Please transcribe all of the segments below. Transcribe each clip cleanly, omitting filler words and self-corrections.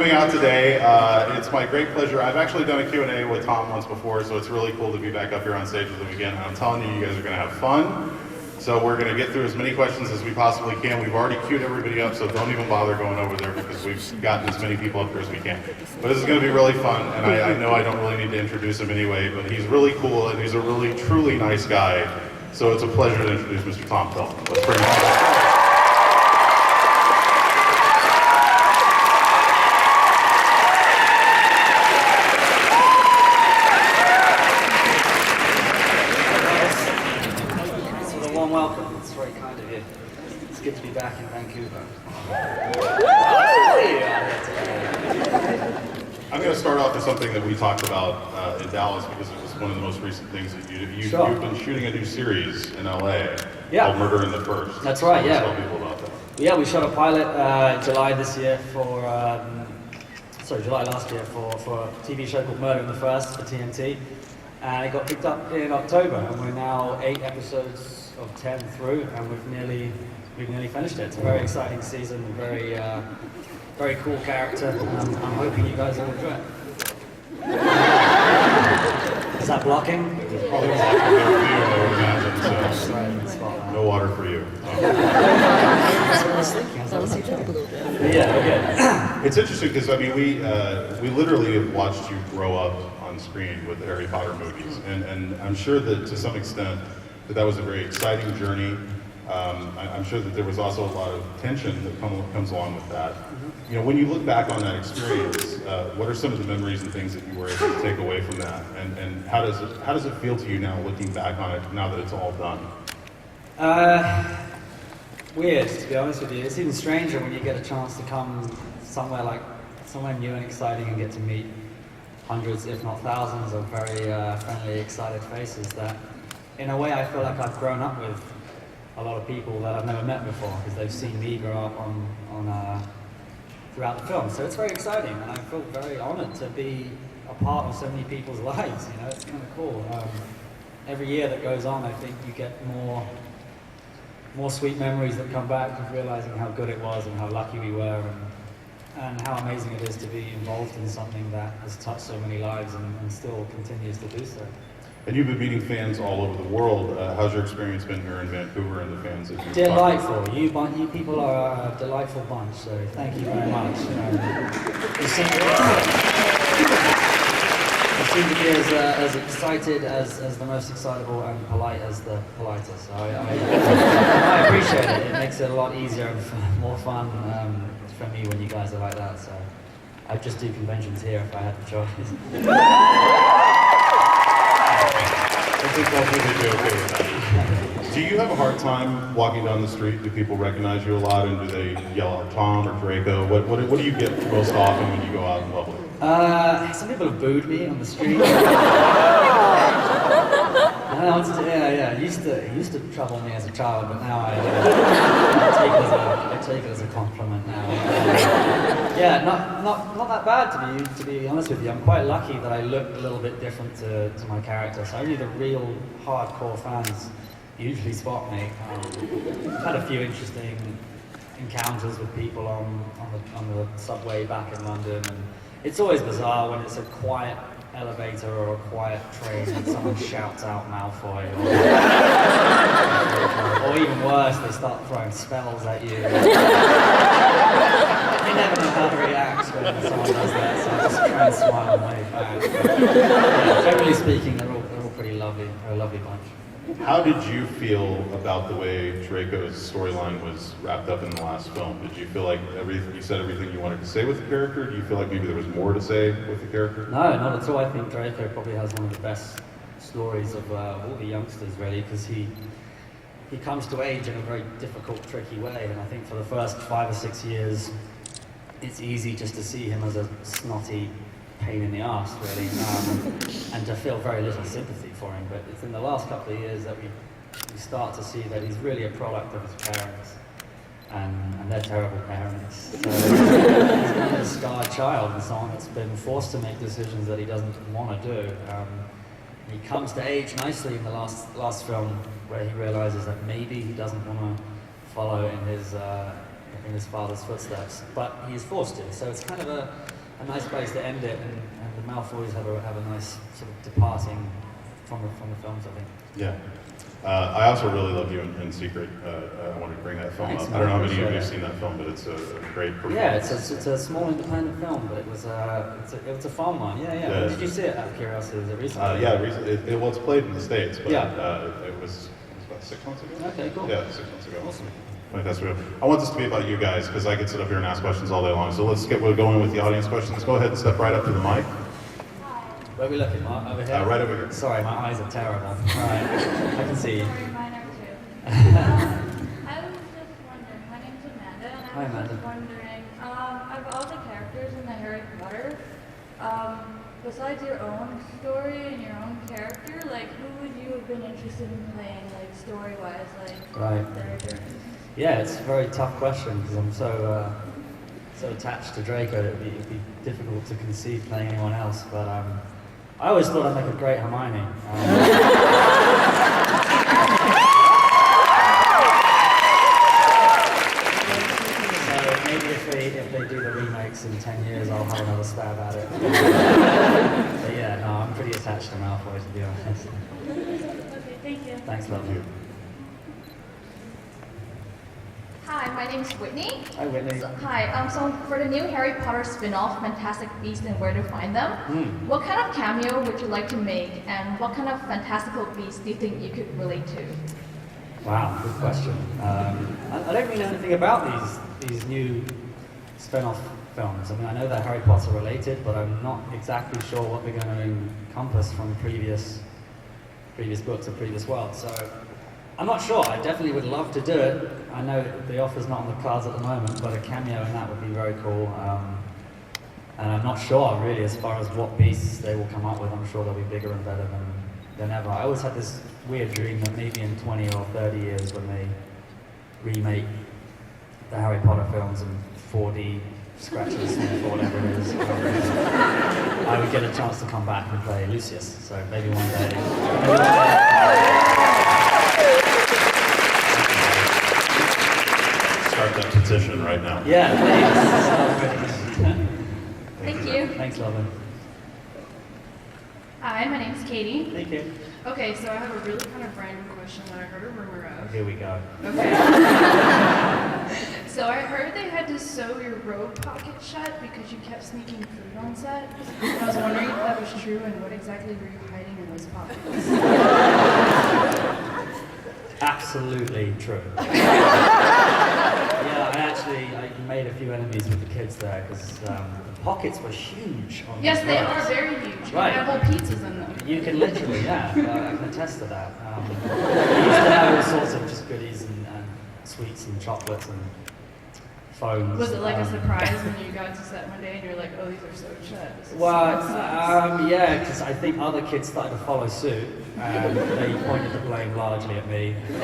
Coming out today. It's my great pleasure. I've actually done a Q&A with Tom once before, so it's really cool to be back up here on stage with him again. And I'm telling you, you guys are going to have fun. So we're going to get through as many questions as we possibly can. We've already queued everybody up, so don't even bother going over there because we've gotten as many people up here as we can. But this is going to be really fun, and I know I don't really need to introduce him anyway, but he's really cool and he's a really, truly nice guy. So it's a pleasure to introduce Mr. Tom Felton. Let's bring him on. Good to be back in Vancouver. I'm going to start off with something that we talked about in Dallas because it was one of the most recent things that you've been shooting a new series in LA called Murder in the First. That's right, yeah. Tell people about that. Yeah, we shot a pilot July this year for, July last year for a TV show called Murder in the First for TNT. And it got picked up in October, and we're now 8 episodes of 10 through, and we've nearly finished it. It's a very exciting season, very cool character. I'm hoping you guys will enjoy it. Is that blocking? Probably blocking there for you, I would imagine. So. No water for you. Yeah, okay. It's interesting because I mean we literally have watched you grow up on screen with the Harry Potter movies, and I'm sure that to some extent that was a very exciting journey. I'm sure that there was also a lot of tension that comes along with that. You know, when you look back on that experience, what are some of the memories and things that you were able to take away from that? And how does it feel to you now, looking back on it, now that it's all done? Weird, to be honest with you. It's even stranger when you get a chance to come somewhere new and exciting and get to meet hundreds, if not thousands, of very friendly, excited faces that, in a way, I feel like I've grown up with a lot of people that I've never met before because they've seen me grow up on throughout the film. So it's very exciting, and I feel very honored to be a part of so many people's lives. You know, it's kind of cool. Every year that goes on, I think you get more sweet memories that come back of realizing how good it was and how lucky we were, and how amazing it is to be involved in something that has touched so many lives and still continues to do so. And you've been meeting fans all over the world. How's your experience been here in Vancouver and the fans that you've Delightful. You people are a delightful bunch, so thank you very much. You seem to be as excited as the most excitable and polite as the politest. So I appreciate it. It makes it a lot easier and more fun for me when you guys are like that. So I'd just do conventions here if I had the choice. Do you have a hard time walking down the street? Do people recognize you a lot, and do they yell out Tom or Draco? What do you get most often when you go out in public? Some people have booed me on the street. It used to trouble me as a child, but now I take it as a compliment now. Yeah, not that bad to be honest with you. I'm quite lucky that I look a little bit different to my character. So only the real hardcore fans usually spot me. I've had a few interesting encounters with people on the subway back in London, and it's always bizarre when it's a quiet elevator or a quiet train and someone shouts out Malfoy, or even worse, they start throwing spells at you. You never know how to react when someone does that, so I just try and smile and wave back. Yeah, generally speaking, they're all pretty lovely. They're a lovely bunch. How did you feel about the way Draco's storyline was wrapped up in the last film? Did you feel like you said everything you wanted to say with the character? Do you feel like maybe there was more to say with the character? No, not at all. I think Draco probably has one of the best stories of all the youngsters, really, because he comes to age in a very difficult, tricky way, and I think for the first 5 or 6 years, it's easy just to see him as a snotty pain in the arse, really, and to feel very little sympathy for him. But it's in the last couple of years that we start to see that he's really a product of his parents, and they're terrible parents. So he's a scarred child and someone that's been forced to make decisions that he doesn't want to do. He comes to age nicely in the last film, where he realizes that maybe he doesn't want to follow in in his father's footsteps, but he's forced to. So it's kind of a nice place to end it, and the Malfoys have a nice sort of departing from the films, I think. Yeah. I also really love you in Secret. I wanted to bring that film Thanks, up. man. I don't know how many of you Appreciate have it. seen that film, but it's a great performance. Yeah, it's a small independent film, but it was a fun one. Yeah. Yeah. Did you see it out of curiosity? Was it recently? Yeah, recently. Well, it's played in the States, but Yeah. it was about 6 months ago. Okay, cool. Yeah, 6 months ago. Awesome. Fantastic. I want this to be about you guys because I could sit up here and ask questions all day long. So let's get going with the audience questions. Go ahead and step right up to the mic. Where are we looking, Mark? Over here? Right over here. Sorry, my eyes are terrible. All right, I can see you. Sorry, mine are too. I was just wondering, my name's Amanda, and Hi, I was Amanda. just wondering, of all the characters in the Harry Potter, besides your own story and your own character, like, who would you have been interested in playing, like, story-wise, like, Right. their journey? Yeah, it's a very tough question because I'm so attached to Draco that it'd be difficult to conceive playing anyone else. But I always thought I'd make a great Hermione. So maybe if they do the remakes in 10 years, I'll have another stab at it. But yeah, no, I'm pretty attached to Malfoy, to be honest. Okay, thank you. Thanks, love you. Hi, my name's Whitney. Hi, Whitney. So for the new Harry Potter spin-off, Fantastic Beasts and Where to Find Them, what kind of cameo would you like to make, and what kind of fantastical beast do you think you could relate to? Wow, good question. I don't really know anything about these new spin-off films. I mean, I know they're Harry Potter related, but I'm not exactly sure what they're going to encompass from previous books or previous worlds. So I'm not sure. I definitely would love to do it. I know the offer's not on the cards at the moment, but a cameo in that would be very cool. And I'm not sure, really, as far as what beasts they will come up with. I'm sure they'll be bigger and better than ever. I always had this weird dream that maybe in 20 or 30 years, when they remake the Harry Potter films in 4D scratches or whatever it is, I would get a chance to come back and play Lucius. So maybe one day. Start that petition right now. Yeah, please. Thank you. Thanks, Lovin. Hi, my name's Katie. Thank you. Okay, so I have a really kind of random question that I heard a rumor of. Here we go. Okay. So I heard they had to sew your robe pocket shut because you kept sneaking food on set. And I was wondering if that was true and what exactly were you hiding in those pockets? Absolutely true. Yeah, I made a few enemies with the kids there because the pockets were huge. On Yes, these they robes. are very huge. Right. You have whole pizzas in them. You can literally, yeah, I can attest to that. We used to have all sorts of just goodies and sweets and chocolates and phones. Was it like a surprise when you got to set one day and you're like, oh, these are so shut? This is Well, so yeah, because I think other kids started to follow suit, and they pointed the blame largely at me. And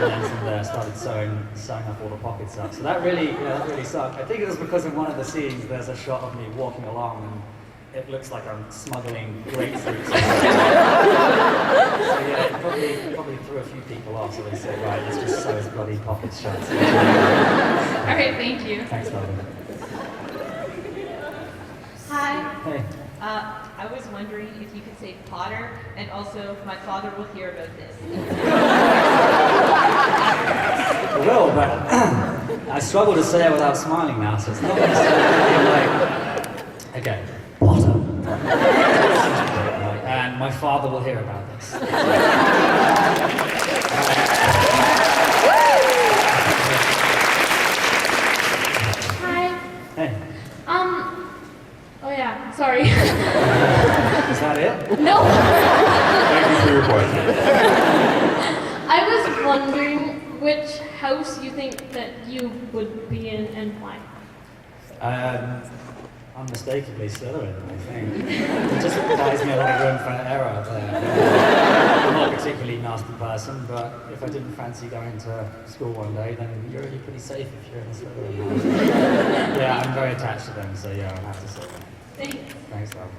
then from there started sewing up all the pockets up. So that really sucked. I think it was because in one of the scenes there's a shot of me walking along and it looks like I'm smuggling grapefruits. So yeah, it probably threw a few people off, so they said, right, let's just sew his bloody pockets shut. All right, thank you. Thanks, Logan. Hi. Hey. I was wondering if you could say Potter, and also my father will hear about this. Well, but I struggle to say it without smiling now, so it's not necessarily like, okay, Potter. And my father will hear about this. Hi. Hey, Oh yeah, sorry. is that it? No. Thank you for your question. I was wondering which house you think that you would be in and why. Unmistakably Slytherin, I think. It just buys me a lot of room for error there. I'm not a particularly nasty person, but if I didn't fancy going to school one day, then you're really pretty safe if you're in a Slytherin house. Yeah, I'm very attached to them, so yeah, I'll have to say that. Thanks. Thanks, love.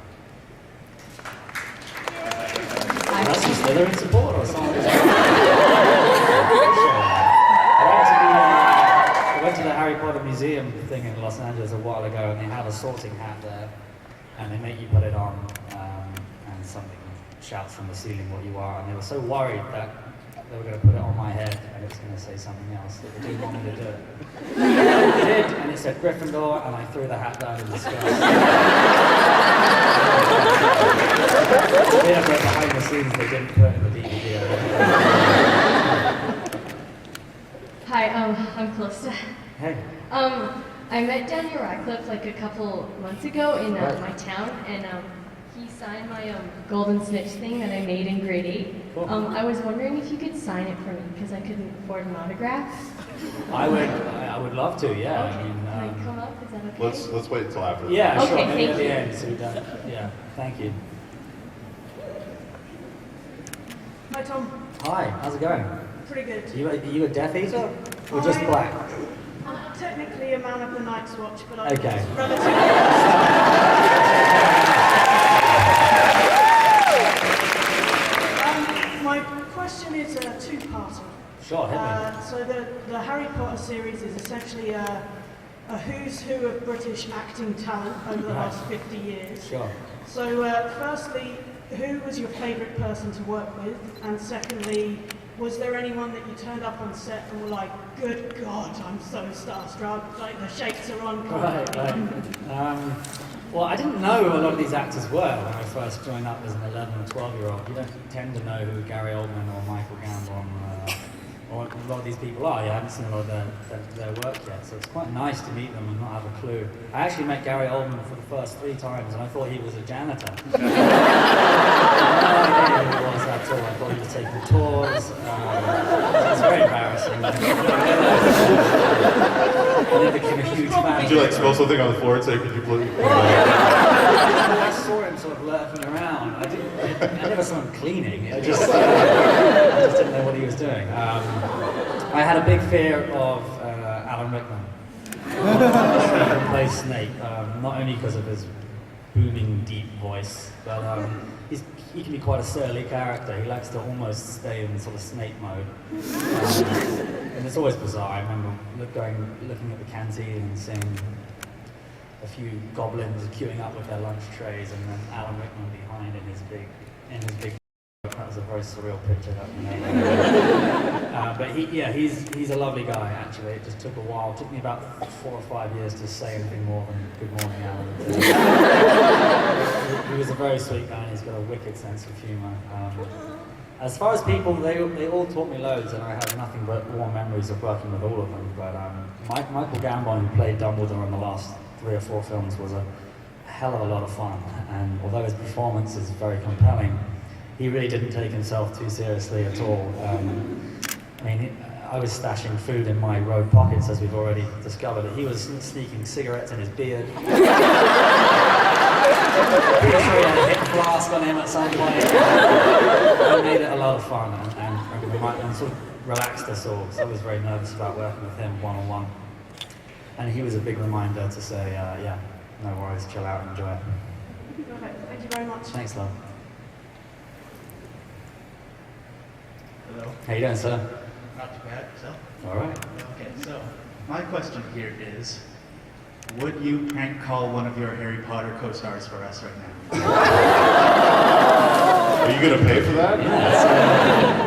That's some Slytherin support or something. I'd museum thing in Los Angeles a while ago, and they have a sorting hat there, and they make you put it on, and something shouts from the ceiling what you are, and they were so worried that they were going to put it on my head, and it was going to say something else, that they didn't want me to do it. They did, and it said Gryffindor, and I threw the hat down in disgust. Yeah, but behind the scenes, they didn't put it in the DVD. Hi, I'm Calista. Hey. I met Daniel Radcliffe like a couple months ago in Right. my town, and he signed my golden snitch thing that I made in grade 8. Cool. I was wondering if you could sign it for me because I couldn't afford an autograph. I would love to, yeah. Okay. I mean, Can I come up? Is that okay? Let's wait until after. yeah, sure. Okay, Maybe thank at the you. end, so we don't. Yeah, thank you. Hi Tom, Hi, how's it going? pretty good. Are you a Death Eater or just black? I'm technically a man of the Night's Watch, but I'm Okay. relatively. My question is a two-parter. Sure, hit me. So the Harry Potter series is essentially a who's who of British acting talent over the Right. last 50 years. Sure. So firstly, who was your favourite person to work with? And secondly, was there anyone that you turned up on set and were like, good God, I'm so starstruck, like the shakes are on. Right, right. Well, I didn't know who a lot of these actors were when I first joined up as an 11 or 12-year-old. You don't tend to know who Gary Oldman or Michael Gambon or a lot of these people are. You haven't seen a lot of their work yet, so it's quite nice to meet them and not have a clue. I actually met Gary Oldman for the first 3 times, and I thought he was a janitor. I had no idea who he was at all. I thought he was taking tours. It's very embarrassing. And then became a huge fan. Did you like spill something on the floor and say, could you please? I saw him sort of lurking around. I never saw him cleaning. I just didn't know what he was doing. I had a big fear of Alan Rickman. Who plays Snape, not only because of his booming, deep voice, but he can be quite a surly character. He likes to almost stay in sort of Snape mode. And it's always bizarre. I remember looking at the canteen and seeing a few goblins queuing up with their lunch trays, and then Alan Rickman behind in his big. That was a very surreal picture. That we made. But he's a lovely guy. Actually, it just took a while. It took me about 4 or 5 years to say anything more than "Good morning, Alan." He was a very sweet guy, and he's got a wicked sense of humour. As far as people, they all taught me loads, and I have nothing but warm memories of working with all of them. But Michael Gambon, who played Dumbledore in the last 3 or 4 films, was a hell of a lot of fun. And although his performance is very compelling, he really didn't take himself too seriously at all. I mean, I was stashing food in my robe pockets, as we've already discovered. He was sneaking cigarettes in his beard. Pretty sure he had a hip flask on him at some point. It made it a lot of fun and sort of relaxed us all. So I was very nervous about working with him one-on-one. And he was a big reminder to say, yeah, no worries, chill out, enjoy it. Perfect. Thank you very much. Thanks, love. Hello. How you doing, sir? Not too bad, so. All right. Okay, so my question here is, would you prank call one of your Harry Potter co-stars for us right now? Are you going to pay for that?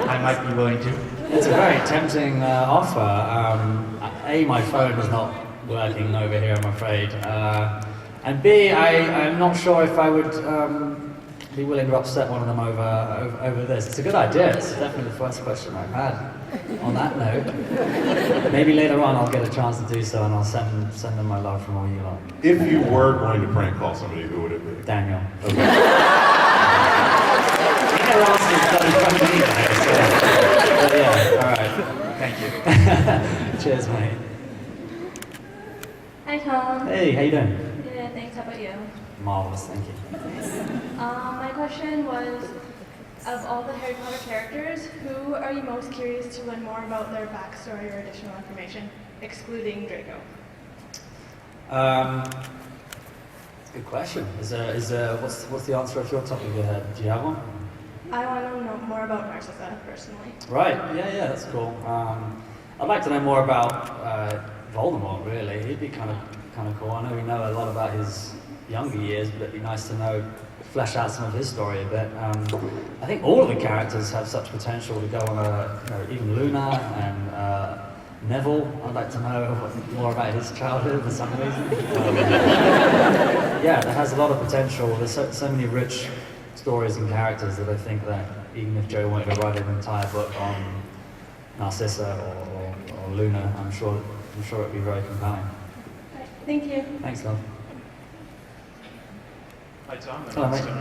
I might be willing to. It's a very tempting offer. My phone is not working over here, I'm afraid. And B, I'm not sure if I would be willing to upset one of them over this. It's a good idea. It's definitely the first question I've had on that note. Maybe later on I'll get a chance to do so, and I'll send them my love from all you lot. If you were going to prank call somebody, who would it be? Daniel. Okay. You never asked me to tell me either, so, but yeah, all right. Thank you. Cheers, mate. Hi Tom. Hey, how you doing? Yeah, thanks. How about you? Marvelous, thank you. My question was, of all the Harry Potter characters, who are you most curious to learn more about their backstory or additional information, excluding Draco? That's a good question. What's the answer off your top of your head? Do you have one? I want to know more about Narcissa, personally. Right, yeah, that's cool. I'd like to know more about Voldemort, really. He'd be kind of cool. I know we know a lot about his younger years, but it'd be nice to know, flesh out some of his story a bit. I think all of the characters have such potential to go on even Luna and Neville. I'd like to know more about his childhood for some reason. Yeah, it has a lot of potential. There's so many rich stories and characters that I think that even if Joe wanted to write an entire book on Narcissa or Luna, I'm sure it'd be very compelling. Thank you. Thanks, love. Hi, Tom. My Hello, name's mate.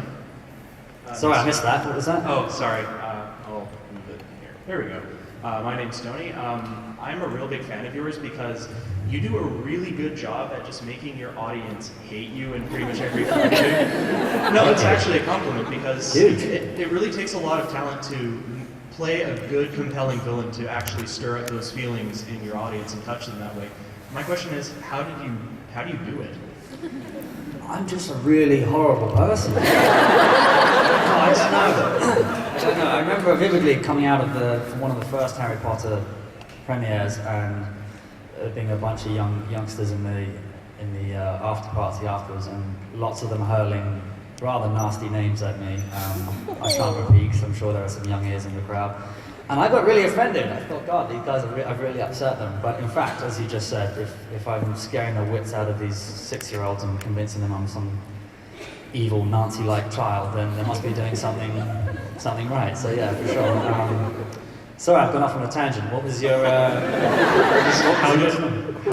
Tony. Sorry, I missed that. What was that? Oh, sorry. I'll move it here. There we go. My name's Tony. I'm a real big fan of yours because you do a really good job at just making your audience hate you in pretty much every film you do. No, it's actually a compliment because it really takes a lot of talent to play a good, compelling villain to actually stir up those feelings in your audience and touch them that way. My question is, how do you do it? I'm just a really horrible person. No, I don't know. I remember vividly coming out of one of the first Harry Potter premieres and being a bunch of youngsters in the after party afterwards, and lots of them hurling rather nasty names at me. I shan't repeat because I'm sure there are some young ears in the crowd. And I got really offended. I thought, God, these guys, I've really upset them. But in fact, as you just said, if I'm scaring the wits out of these 6-year-olds and convincing them I'm some evil Nazi-like child, then they must be doing something right. So yeah, for sure. Sorry, I've gone off on a tangent. What was your... How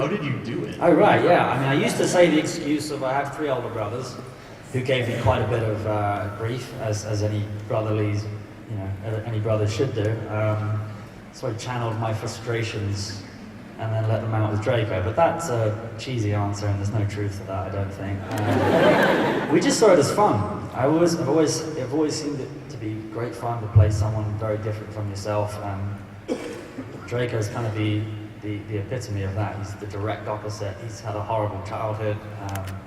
did you do it? Oh, right, yeah. I mean, I used to say the excuse of I have 3 older brothers who gave me quite a bit of grief, as any brotherlies, any brothers should do. So I channeled my frustrations and then let them out with Draco. But that's a cheesy answer, and there's no truth to that, I don't think. We just saw it as fun. I've always seemed it to be great fun to play someone very different from yourself. Draco's kind of the epitome of that. He's the direct opposite. He's had a horrible childhood.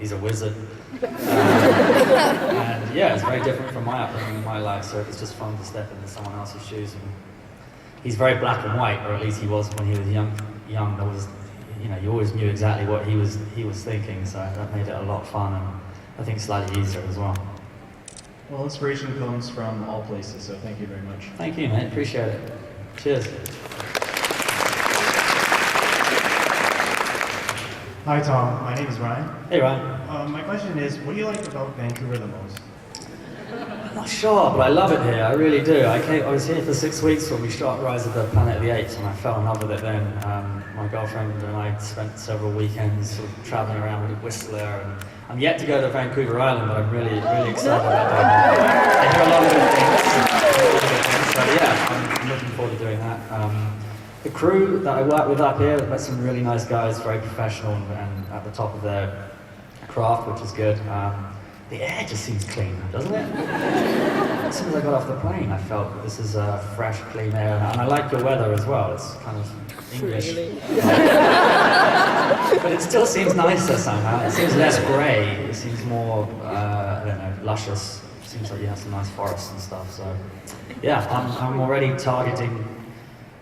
He's a wizard. And yeah, it's very different from my upbringing in my life, so it was just fun to step into someone else's shoes. And he's very black and white, or at least he was when he was young. There was, you always knew exactly what he was thinking, so that made it a lot of fun, and I think slightly easier as well. Well, inspiration comes from all places, so thank you very much. Thank you, mate. Appreciate it. Cheers. Hi Tom, my name is Ryan. Hey Ryan. My question is, what do you like about Vancouver the most? I'm not sure, but I love it here. I really do. I was here for 6 weeks when we shot Rise of the Planet of the Apes, and I fell in love with it then. My girlfriend and I spent several weekends sort of traveling around with Whistler, and I'm yet to go to Vancouver Island, but I'm really, really excited about that. I hear a lot of good things. So yeah, I'm looking forward to doing that. The crew that I work with up here, met some really nice guys, very professional and at the top of their craft, which is good. The air just seems clean, doesn't it? As soon as I got off the plane, I felt that this is fresh, clean air, and I like your weather as well. It's kind of English. Really? But it still seems nicer somehow. It seems less grey. It seems more, luscious. It seems like you have some nice forests and stuff. So, yeah, I'm already targeting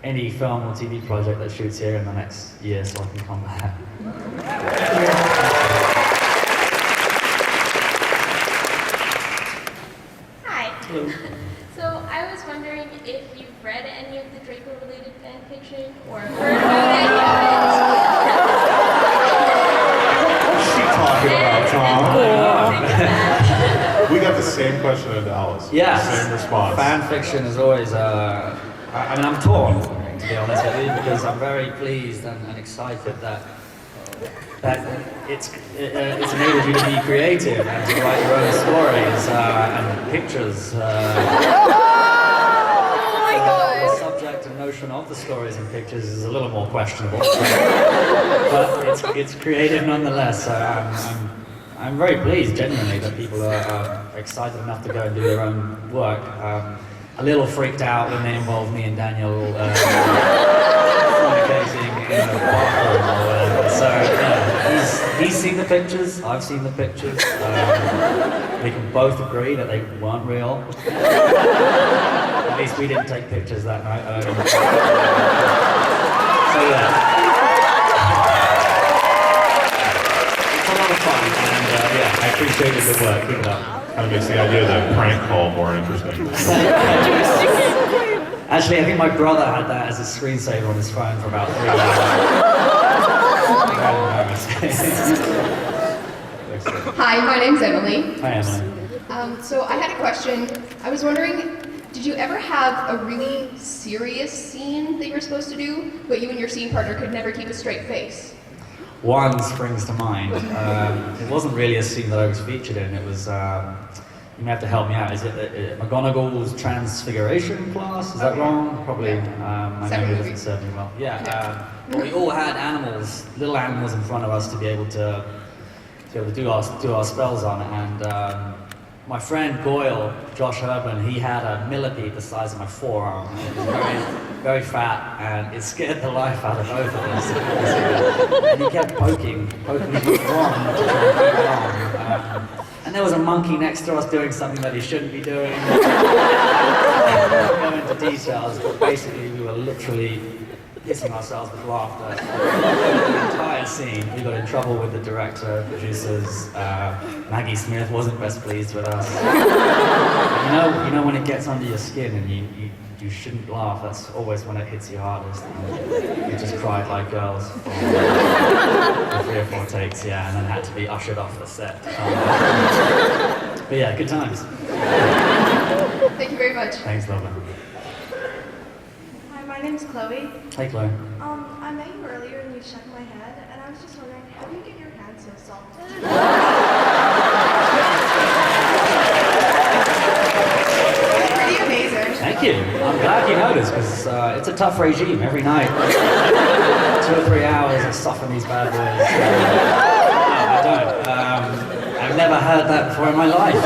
any film or TV project that shoots here in the next year, so I can come back. Hi. Hello. So I was wondering if you've read any of the Draco-related fan fiction or heard about any What's she talking about, Tom? We got the same question in Dallas. Yeah. Same response. Fan fiction is always, I'm torn, to be honest with you, because I'm very pleased and excited that it's enabled you to be creative and to write your own stories and pictures. The subject and notion of the stories and pictures is a little more questionable, but it's creative nonetheless. So I'm very pleased, genuinely, that people are excited enough to go and do their own work. A little freaked out when they involve me and Daniel fornicating in a bathroom or whatever. So yeah, he's seen the pictures, I've seen the pictures. We can both agree that they weren't real. At least we didn't take pictures that night. So yeah. fun, and yeah, I appreciate your good work. Keep it up. Kind of makes the idea of the prank call more interesting. Actually, I think my brother had that as a screensaver on his phone for about 3 hours. Hi, my name's Emily. Hi, Emily. So I had a question. I was wondering, did you ever have a really serious scene that you were supposed to do, but you and your scene partner could never keep a straight face? One springs to mind. It wasn't really a scene that I was featured in. It was, you may have to help me out. Is it McGonagall's transfiguration class? Is that wrong? Probably. My memory doesn't serve me well. Yeah. But we all had animals, little animals in front of us to be able to do our spells on. And my friend Goyle, Josh Urban, he had a millipede the size of my forearm. And it was very, very fat, and it scared the life out of both of us. And he kept poking me with one to try and keep it on. And there was a monkey next to us doing something that he shouldn't be doing. I won't go into details, but basically we were literally pissing ourselves with laughter. The entire scene. We got in trouble with the director, producers. Maggie Smith wasn't best pleased with us. You know when it gets under your skin and you shouldn't laugh, that's always when it hits you hardest. And we just cried like girls for 3 or 4 takes, yeah, and then had to be ushered off the set. But yeah, good times. Thank you very much. Thanks, Lola. Hi, my name's Chloe. Hey, Chloe. I met you earlier and you shook my head, and I was just wondering, how do you get your hands so soft? Pretty amazing. Thank you. I'm glad you noticed, because it's a tough regime every night. 2 or 3 hours of soften these bad boys. No, I don't. I've never heard that before in my life.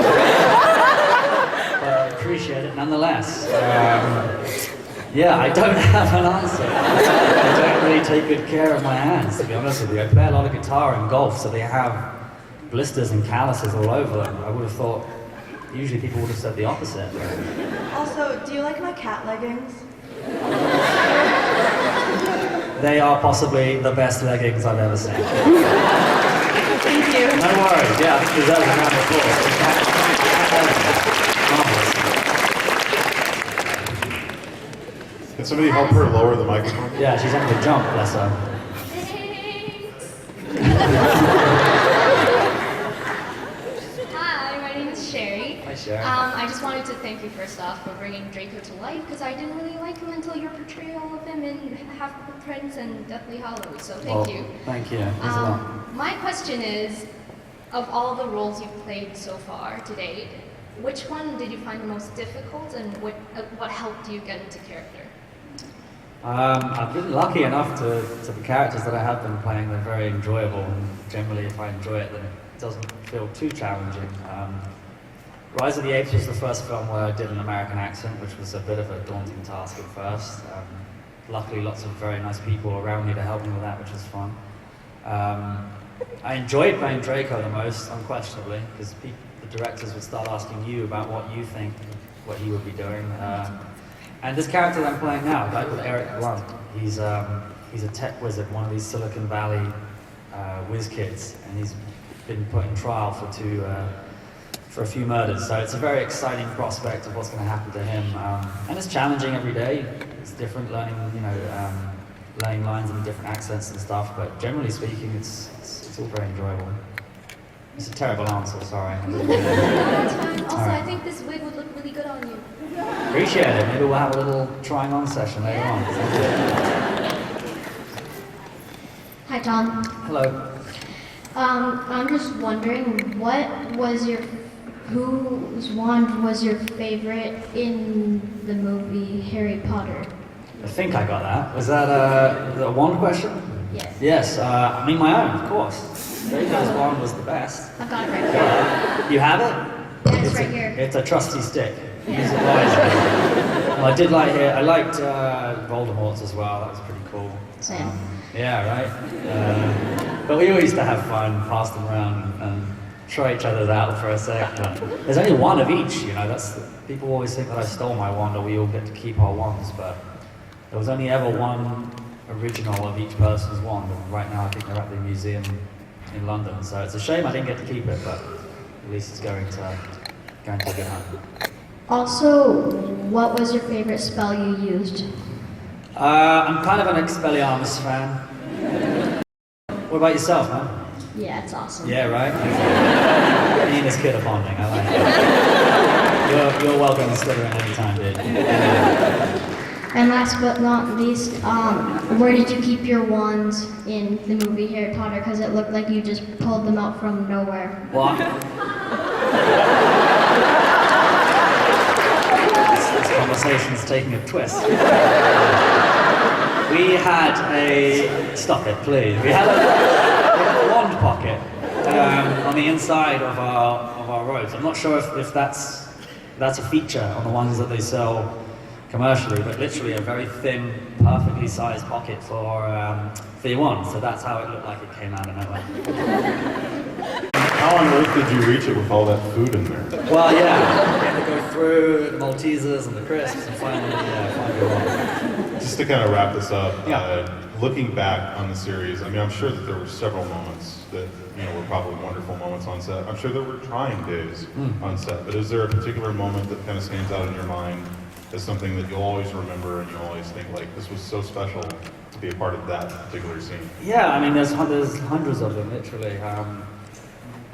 But I appreciate it nonetheless. Yeah, I don't have an answer. I don't really take good care of my hands, to be honest with you. I play a lot of guitar and golf, so they have blisters and calluses all over them. I would have thought, usually people would have said the opposite. Also, do you like my cat leggings? They are possibly the best leggings I've ever seen. Thank you. No worries, yeah, I think deserves a round of applause. Marvelous. Can somebody help her lower the microphone? Yeah, she's on the jump, bless her. Hi, my name is Sherry. Hi, Sherry. I just wanted to thank you first off for bringing Draco to life, because I didn't really like him until your portrayal of him in Half-Blood Prince and Deathly Hallows, so thank you. Thank you. Thanks a lot. My question is, of all the roles you've played so far to date, which one did you find the most difficult, and what helped you get into character? I've been lucky enough to the characters that I have been playing, they're very enjoyable, and generally if I enjoy it then it doesn't feel too challenging. Rise of the Apes was the first film where I did an American accent, which was a bit of a daunting task at first. Luckily lots of very nice people around me to help me with that, which was fun. I enjoyed playing Draco the most, unquestionably, because the directors would start asking you about what you think, what he would be doing. And this character that I'm playing now, a guy called Eric Blunt, he's a tech wizard, one of these Silicon Valley whiz kids, and he's been put in trial for a few murders. So it's a very exciting prospect of what's going to happen to him, and it's challenging every day. It's different learning, learning lines and different accents and stuff. But generally speaking, it's all very enjoyable. It's a terrible answer, sorry. That's fine. Also, Alright. I think this wig would look really good on you. Appreciate it. Maybe we'll have a little trying on session later on. Hi, Tom. Hello. I'm just wondering, whose wand was your favorite in the movie Harry Potter? I think I got that. Was that a wand question? Yes. Yes. I mean my own, of course. Draco's wand was the best. I've got it right here. You have it? Yeah, it's right here. It's a trusty stick. Use it wisely. Well, I liked Voldemort's as well. That was pretty cool. Same. Yeah, right? But we always used to have fun, pass them around and try each other's out for a sec. But there's only one of each, people always think that I stole my wand or we all get to keep our wands, but there was only ever one original of each person's wand, and right now I think they're at the museum in London. So it's a shame I didn't get to keep it, but at least it's going to a good home. Also, what was your favorite spell you used? I'm kind of an Expelliarmus fan. What about yourself, man? Yeah, it's awesome. Yeah, right? Me and this kid are bonding, I like it. You're welcome to Slytherin anytime, dude. And last but not least, where did you keep your wands in the movie Harry Potter? Because it looked like you just pulled them out from nowhere. What? This conversation's taking a twist. We had a... Stop it, please. We had a wand pocket on the inside of our robes. I'm not sure if that's a feature on the ones that they sell commercially, but literally a very thin, perfectly sized pocket for your wand. So that's how it looked like it came out of nowhere. How on earth did you reach it with all that food in there? Well, yeah, we had to go through the Maltesers and the crisps and finally find your wand. Just to kind of wrap this up, looking back on the series, I mean, I'm sure that there were several moments that were probably wonderful moments on set. I'm sure there were trying days on set, but is there a particular moment that kind of stands out in your mind as something that you'll always remember and you always think like this was so special to be a part of that particular scene? Yeah, I mean, there's hundreds of them, literally.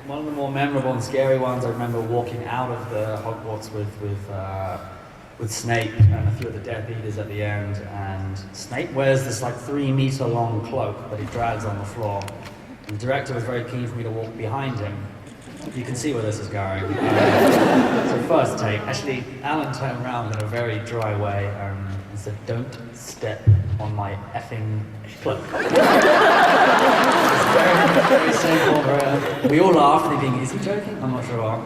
One of the more memorable and scary ones, I remember walking out of the Hogwarts with Snape and a few of the Death Eaters at the end, and Snape wears this like 3-meter long cloak that he drags on the floor. And the director was very keen for me to walk behind him. You can see where this is going. So first take, actually Alan turned around in a very dry way and said, "Don't step on my effing cloak." It's very simple. We all laughed, thinking, is he joking? I'm not sure.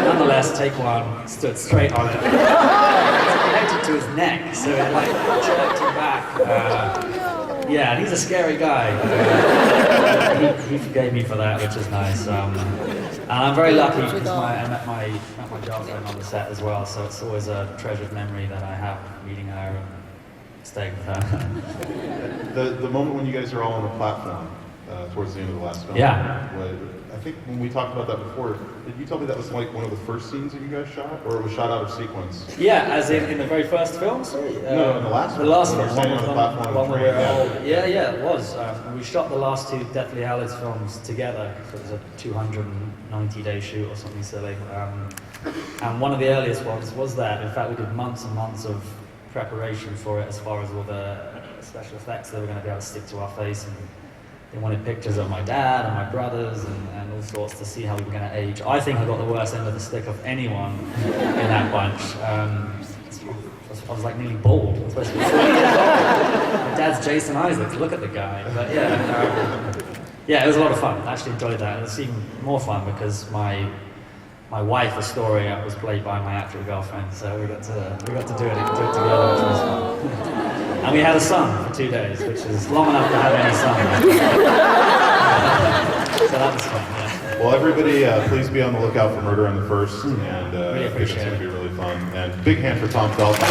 Nonetheless, take one, stood straight on it. It's connected to his neck, so it like jerked him back. Yeah, he's a scary guy. He forgave me for that, which is nice. And I'm very lucky because I met my girlfriend on the set as well, so it's always a treasured memory that I have meeting her and staying with her. The moment when you guys are all on the platform towards the end of the last film. Yeah. I think when we talked about that before, did you tell me that was like one of the first scenes that you guys shot, or it was shot out of sequence? Yeah, as in the very first film, sorry? No, in the last one. The last one. Standing on the platform. Yeah, it was. We shot the last two Deathly Hallows films together. So it was a 290-day shoot or something silly. And one of the earliest ones was that. In fact, we did months and months of preparation for it as far as all the special effects that were going to be able to stick to our face. And they wanted pictures of my dad and my brothers and all sorts to see how we were going to age. I think I got the worst end of the stick of anyone in that bunch. I was like nearly bald. I was supposed to be 40 years old. My dad's Jason Isaacs, look at the guy. But yeah, it was a lot of fun. I actually enjoyed that. It was even more fun because my wife, Astoria, was played by my actual girlfriend, so we got to do it together, which was fun. And we had a son for 2 days, which is long enough to have any son. So that was fun, yeah. Well, everybody, please be on the lookout for Murder on the First, and Really I think it's appreciate going to it. be really fun. And big hand for Tom Felton.